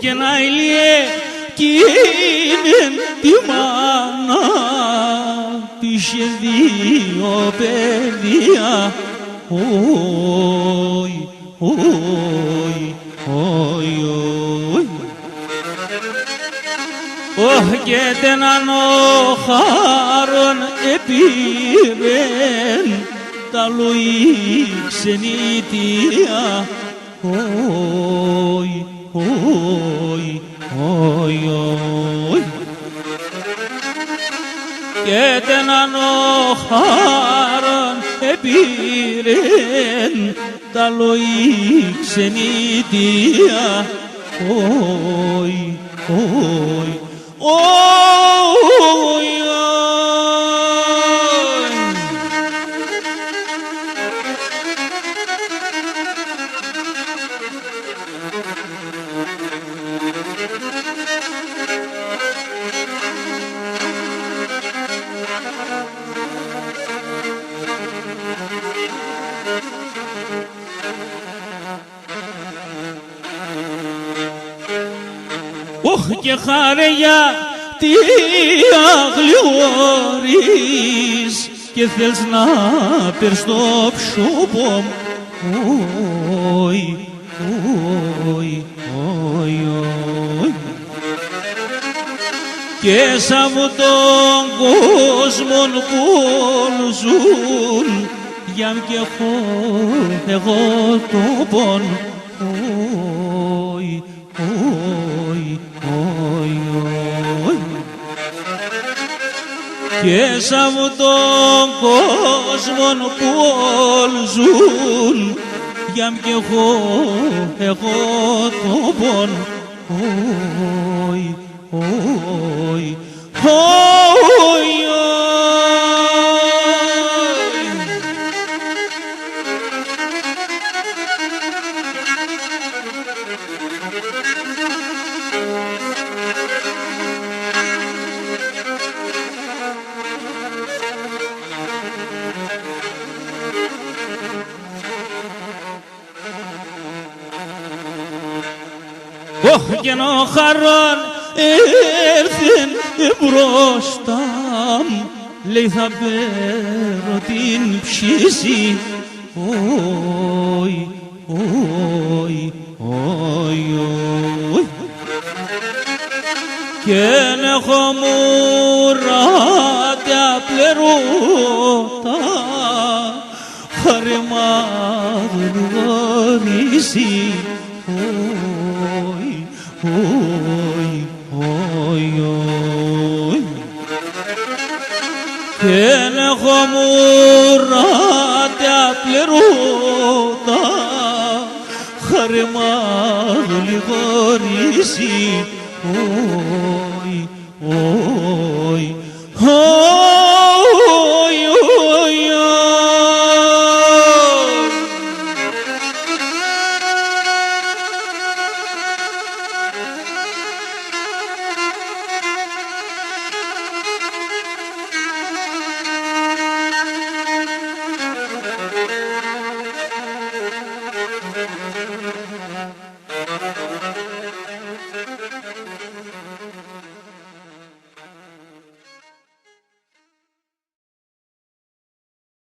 και να ηλιέ κείνεν τη μάνα της και δύο παιδιά. Όι, όι, όι, όι. Και τέναν ο χάρον επήρεν τα λοή ξενήτια. Όι, όι, όι, όι. Και τέναν ο χάρον επήρεν τα λοή ξενήτια. Όι, όι, όι, και χαρέα τι αγλιώρεις και θες να πες το ψώπο. Όι, όι, όι, όι. Και σαν μου τον κόσμο που ζουν για μ' και έχω εγώ το πον. Όι, όι, όι, όι. Και σαν μου τον κόσμο που ζουν για μ' κι εγώ το πον. Όι, όι, όι, και ο χαρών έρθεν μπροστά μου, λέει θα πέρω την ψήση. Όι, όι, όι, όι. Και έχω μουράτε απλερώτα χαρεμά δεν γνωρίζει. Όι, όι, όι, όι. Και έχω μουράτε απλερώτα χαρεμά γλυγορίζει. Όι, όι, όι.